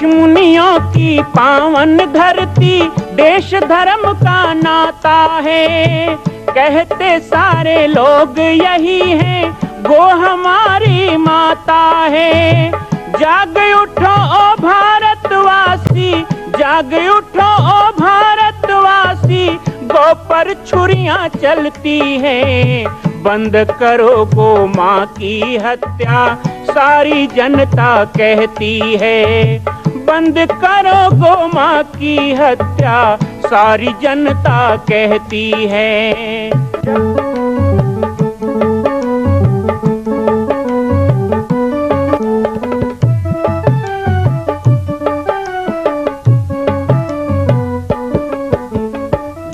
ऋषि मुनियों की पावन धरती, देश धर्म का नाता है। कहते सारे लोग यही हैं, गो हमारी माता है। जाग उठो ओ भारतवासी, जाग उठो ओ भारतवासी, गो पर छुरियां चलती हैं। बंद करो गो माँ की हत्या, सारी जनता कहती है। बंद करो गो माँ की हत्या, सारी जनता कहती है।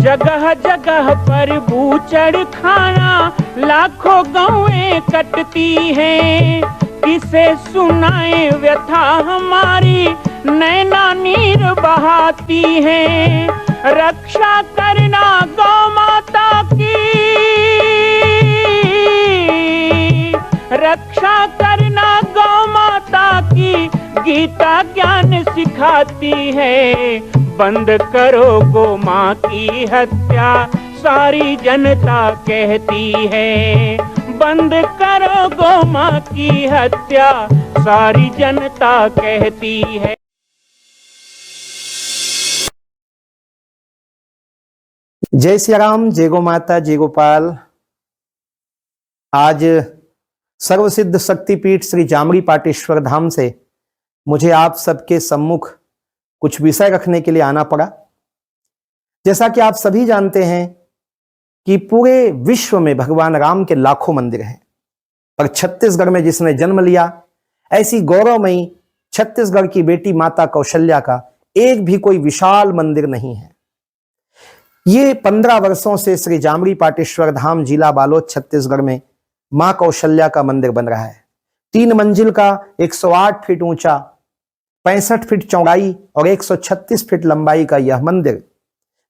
जगह जगह पर बूचड़ खाना, लाखों गौएं कटती हैं। किसे सुनाए व्यथा हमारी, नैना नीर बहाती हैं। रक्षा करना गौ माता की, रक्षा करना गौ माता की, गीता ज्ञान सिखाती है। बंद करो गो माँ की हत्या, सारी जनता कहती है। बंद करो गो माँ की हत्या, सारी जनता कहती है। जय श्री राम, जय गो माता, जय गोपाल। आज सर्वसिद्ध शक्तिपीठ श्री जामरी पाटेश्वर धाम से मुझे आप सबके सम्मुख कुछ विषय रखने के लिए आना पड़ा। जैसा कि आप सभी जानते हैं कि पूरे विश्व में भगवान राम के लाखों मंदिर हैं, पर छत्तीसगढ़ में जिसने जन्म लिया, ऐसी गौरवमयी छत्तीसगढ़ की बेटी माता कौशल्या का एक भी कोई विशाल मंदिर नहीं है। ये 15 वर्षों से श्री जामरी पाटेश्वर धाम, जिला बालोद, छत्तीसगढ़ में मां कौशल्या का मंदिर बन रहा है। 3 मंजिल का 108 फीट ऊंचा, 65 फीट चौड़ाई और 136 फीट लंबाई का यह मंदिर,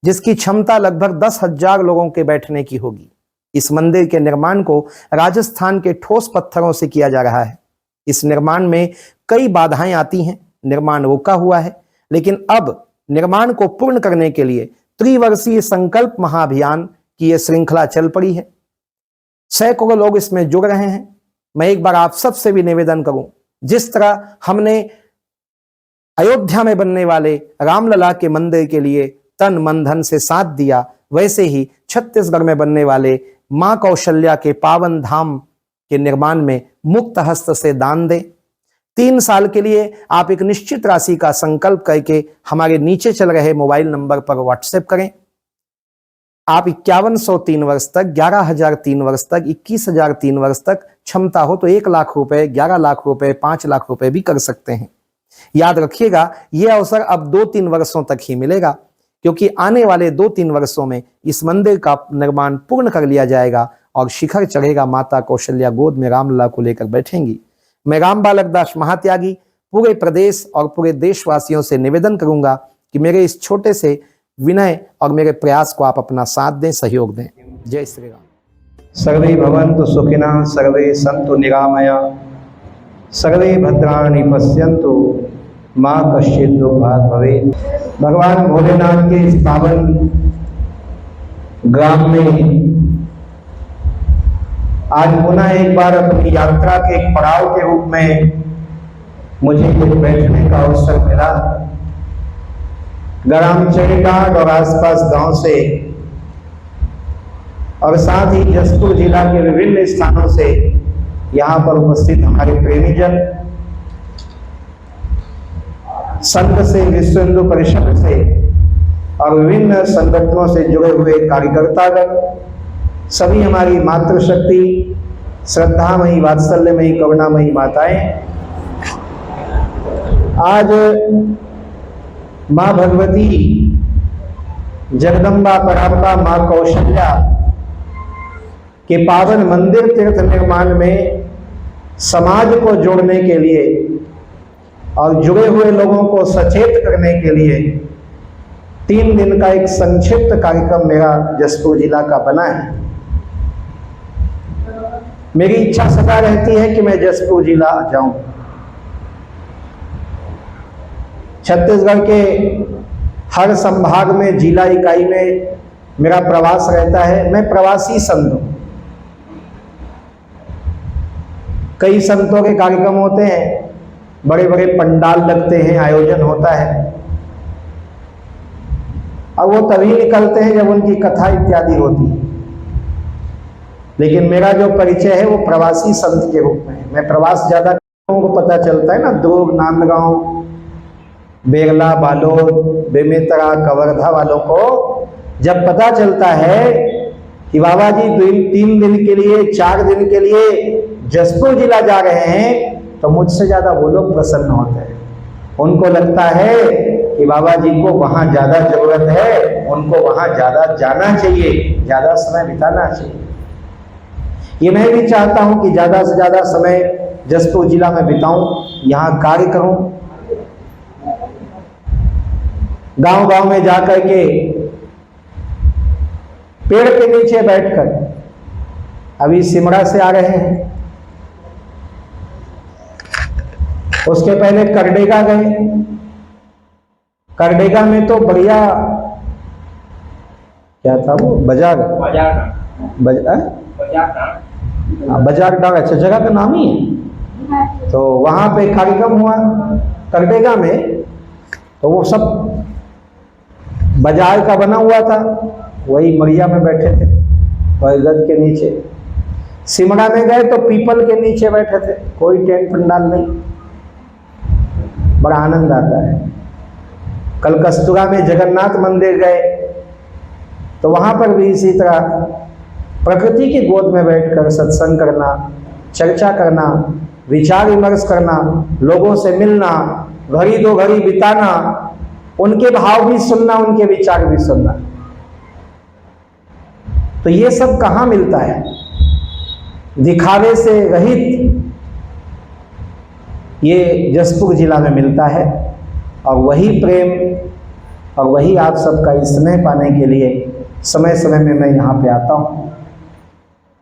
जिसकी क्षमता लगभग 10,000 लोगों के बैठने की होगी। इस मंदिर के निर्माण को राजस्थान के ठोस पत्थरों से किया जा रहा है। इस निर्माण में कई बाधाएं आती हैं, निर्माण रुका हुआ है, लेकिन अब निर्माण को पूर्ण करने के लिए त्रिवर्षीय संकल्प महाअभियान की यह श्रृंखला चल पड़ी है। सैकड़ों लोग इसमें जुड़ रहे हैं। मैं एक बार आप सबसे भी निवेदन करूं, जिस तरह हमने अयोध्या में बनने वाले रामलला के मंदिर के लिए तन मन धन से साथ दिया, वैसे ही छत्तीसगढ़ में बनने वाले मां कौशल्या के पावन धाम के निर्माण में मुक्त हस्त से दान दें। 3 साल के लिए आप एक निश्चित राशि का संकल्प करके हमारे नीचे चल रहे मोबाइल नंबर पर व्हाट्सएप करें। आप 5103 वर्ष तक, 11,003 वर्ष तक, 21,003 वर्ष तक, क्षमता हो तो 1 लाख रुपए, 11 लाख रुपए, 5 लाख रुपए भी कर सकते हैं। याद रखिएगा, यह अवसर अब 2-3 वर्षों तक ही मिलेगा, क्योंकि आने वाले 2-3 वर्षों में इस मंदिर का निर्माण पूर्ण कर लिया जाएगा और शिखर चढ़ेगा। माता कौशल्या गोद में रामलला को लेकर बैठेंगी। मैं राम बालक दास महात्यागी पूरे प्रदेश और पूरे देशवासियों से निवेदन करूंगा कि मेरे इस छोटे से विनय और मेरे प्रयास को आप अपना साथ दें, सहयोग दें। जय श्री राम। सर्वे भवन्तु सुखिनः, सर्वे सन्तु निरामया, सर्वे भद्राणि पश्यन्तु, माँ कश्चित् दुःखभाग् भवेत्। भगवान भोलेनाथ के इस पावन ग्राम में आज पुनः एक बार अपनी यात्रा के एक पड़ाव के रूप में मुझे बैठने का अवसर मिला। ग्राम चेड़ीघाट और आसपास गांव से और साथ ही जसपुर जिला के विभिन्न स्थानों से यहाँ पर उपस्थित हमारे प्रेमीजन, संघ से, विश्व हिंदू परिषद से और विभिन्न संगठनों से जुड़े हुए कार्यकर्तागण, सभी हमारी मातृशक्ति, श्रद्धामयी, वात्सल्यमयी, करुणामयी माताएं, आज माँ भगवती जगदम्बा परांबा माँ कौशल्या के पावन मंदिर तीर्थ निर्माण में समाज को जोड़ने के लिए और जुड़े हुए लोगों को सचेत करने के लिए 3 दिन का एक संक्षिप्त कार्यक्रम मेरा जसपुर जिला का बना है। मेरी इच्छा सदा रहती है कि मैं जसपुर जिला जाऊं। छत्तीसगढ़ के हर संभाग में, जिला इकाई में मेरा प्रवास रहता है। मैं प्रवासी संत हूँ। कई संतों के कार्यक्रम होते हैं, बड़े बड़े पंडाल लगते हैं, आयोजन होता है, और वो तभी निकलते हैं जब उनकी कथा इत्यादि होती है। लेकिन मेरा जो परिचय है वो प्रवासी संत के रूप में है। मैं प्रवास ज़्यादा लोगों को पता चलता है ना, दुर्ग, नांदगांव, बेगला, बालोद, बेमेतरा, कवर्धा वालों को जब पता चलता है कि बाबा जी 3 दिन के लिए, 4 दिन के लिए जसपुर जिला जा रहे हैं, तो मुझसे ज़्यादा वो लोग प्रसन्न होते हैं। उनको लगता है कि बाबा जी को वहाँ ज़्यादा जरूरत है, उनको वहाँ ज़्यादा जाना चाहिए, ज़्यादा समय बिताना चाहिए। ये मैं भी चाहता हूँ कि ज़्यादा से ज़्यादा समय जसपुर जिला में बिताऊं, यहाँ कार्य करूं, गांव-गांव में जाकर के पेड़ के नीचे बैठकर, अभी सिमरा से आ रहे हैं, उसके पहले करडेगा गए। करडेगा में तो बढ़िया, क्या था वो, बाजार डाक, अच्छा जगह का नाम ही है। तो वहां पे कार्यक्रम हुआ करडेगा में, तो वो सब बाजार का बना हुआ था, वही मरिया में बैठे थे, गज के नीचे। सिमरा में गए तो पीपल के नीचे बैठे थे, कोई टेंट पंडाल नहीं, बड़ा आनंद आता है। कल कस्तूरा में जगन्नाथ मंदिर गए तो वहां पर भी इसी तरह प्रकृति की गोद में बैठकर सत्संग करना, चर्चा करना, विचार विमर्श करना, लोगों से मिलना, घड़ी 2 घड़ी बिताना, उनके भाव भी सुनना, उनके विचार भी सुनना। तो ये सब कहाँ मिलता है? दिखावे से रहित ये जसपुर जिला में मिलता है। और वही प्रेम और वही आप सबका स्नेह पाने के लिए समय समय में मैं यहाँ पे आता हूँ।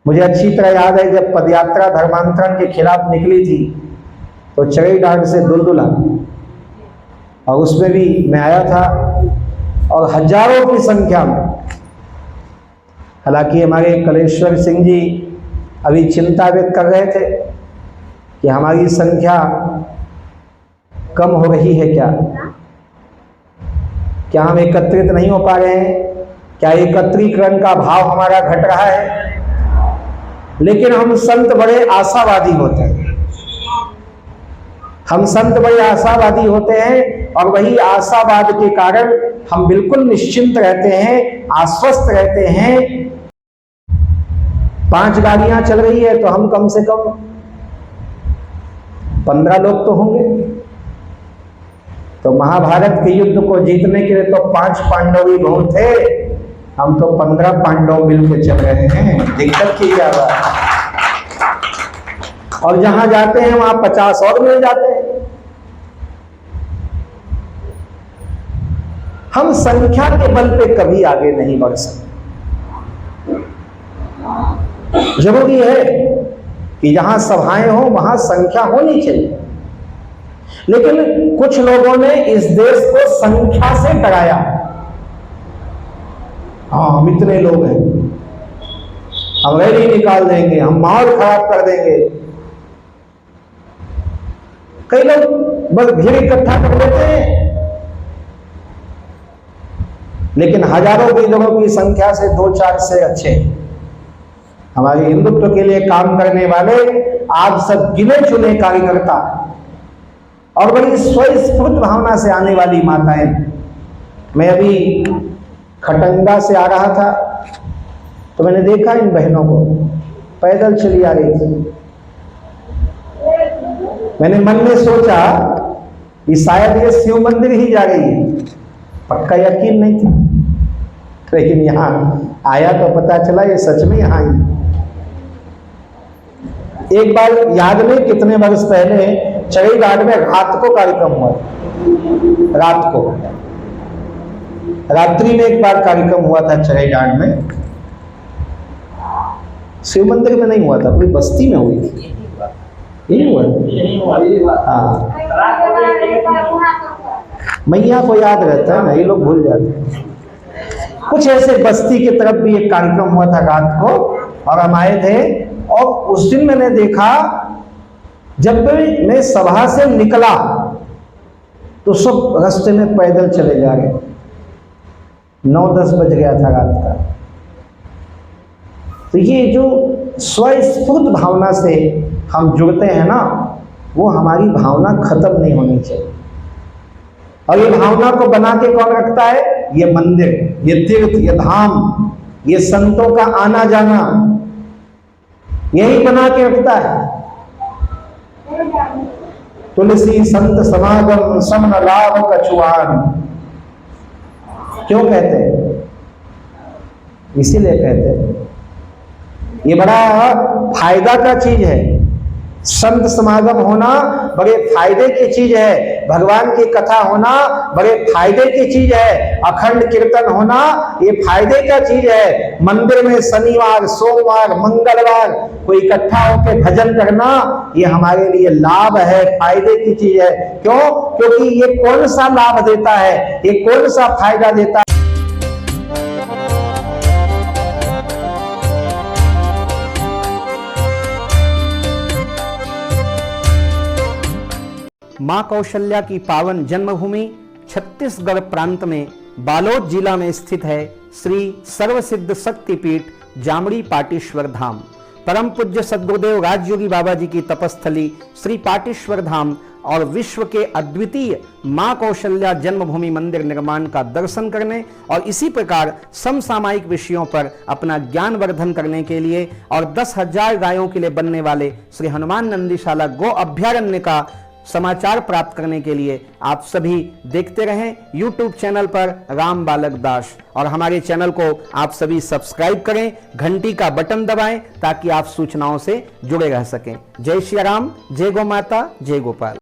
मुझे अच्छी तरह याद है जब पदयात्रा धर्मांतरण के खिलाफ निकली थी तो चरईडांड से दुलदुला, और उसमें भी मैं आया था, और हजारों की संख्या में। हालांकि हमारे कलेश्वर सिंह जी अभी चिंता व्यक्त कर रहे थे कि हमारी संख्या कम हो रही है, क्या हम एकत्रित नहीं हो पा रहे हैं, क्या एकत्रीकरण का भाव हमारा घट रहा है? लेकिन हम संत बड़े आशावादी होते हैं, हम संत बड़े आशावादी होते हैं, और वही आशावाद के कारण हम बिल्कुल निश्चिंत रहते हैं, आश्वस्त रहते हैं। 5 गाड़ियां चल रही है तो हम कम से कम 15 लोग तो होंगे। तो महाभारत के युद्ध को जीतने के लिए तो 5 पांडव ही बहुत थे, हम तो 15 पांडव मिलकर चल रहे हैं। दिक्कत की क्या बात है? और जहां जाते हैं वहां 50 और मिल जाते हैं। हम संख्या के बल पे कभी आगे नहीं बढ़ सकते। जरूरी है कि जहां सभाएं हो वहां संख्या होनी चाहिए, लेकिन कुछ लोगों ने इस देश को संख्या से डराया। हाँ, हम इतने लोग हैं, हम रैली निकाल देंगे, हम माहौल खराब कर देंगे। कई लोग बस भीड़ इकट्ठा कर लेते हैं, लेकिन हजारों की लोगों की संख्या से 2-4 से अच्छे हमारे हिंदुत्व के लिए काम करने वाले आप सब गिने चुने कार्यकर्ता और बड़ी स्वस्फूर्त भावना से आने वाली माताएं। मैं अभी खटंगा से आ रहा था तो मैंने देखा इन बहनों को पैदल चली आ रही थी। मैंने मन में सोचा कि शायद ये शिव मंदिर ही जा रही है, पक्का यकीन नहीं था, लेकिन यहाँ आया तो पता चला ये सच में यहाँ आई। एक बार याद नहीं कितने वर्ष पहले चरईडांड में रात को कार्यक्रम हुआ, रात को रात्रि में एक बार कार्यक्रम हुआ था चरईडांड में। शिव मंदिर में नहीं हुआ था, कोई बस्ती में हुई थी। यही हुआ था। हाँ, मैया को याद रहता है ना, ये लोग भूल जाते हैं। कुछ ऐसे बस्ती की तरफ भी एक कार्यक्रम हुआ था रात को, और हम आए थे, और उस दिन मैंने देखा जब मैं सभा से निकला तो सब रास्ते में पैदल चले जा रहे। 9-10 बज गया था रात का। तो ये जो स्वस्फूर्त भावना से हम जुड़ते हैं ना, वो हमारी भावना खत्म नहीं होनी चाहिए। और ये भावना को बना के कौन रखता है? ये मंदिर, ये तीर्थ, ये धाम, ये संतों का आना जाना, यही बना के रखता है। तुलसी संत समागम समन लाभ कछुआन, क्यों कहते हैं? इसीलिए कहते हैं ये बड़ा फायदा का चीज है। संत समागम होना बड़े फायदे की चीज है, भगवान की कथा होना बड़े फायदे की चीज है, अखंड कीर्तन होना ये फायदे का चीज है। मंदिर में शनिवार, सोमवार, मंगलवार कोई इकट्ठा होकर भजन करना ये हमारे लिए लाभ है, फायदे की चीज है। क्यों? क्योंकि ये कौन सा लाभ देता है, ये कौन सा फायदा देता है? मां कौशल्या की पावन जन्मभूमि छत्तीसगढ़ प्रांत में बालोद जिला में स्थित है श्री सर्वसिद्ध शक्तिपीठ जामड़ी पाटेश्वर धाम। परम पूज्य सद्गुरुदेव राजयोगी बाबा जी की तपस्थली श्री पाटेश्वर धाम और विश्व के अद्वितीय मां कौशल्या जन्मभूमि मंदिर निर्माण का दर्शन करने और इसी प्रकार समसामयिक विषयों पर अपना ज्ञान वर्धन करने के लिए और 10,000 गायों के लिए बनने वाले श्री हनुमान नंदीशाला गो अभ्यारण्य का समाचार प्राप्त करने के लिए आप सभी देखते रहें YouTube चैनल पर राम बालक दास, और हमारे चैनल को आप सभी सब्सक्राइब करें, घंटी का बटन दबाएं ताकि आप सूचनाओं से जुड़े रह सकें। जय श्री राम, जय गौ माता, जय गोपाल।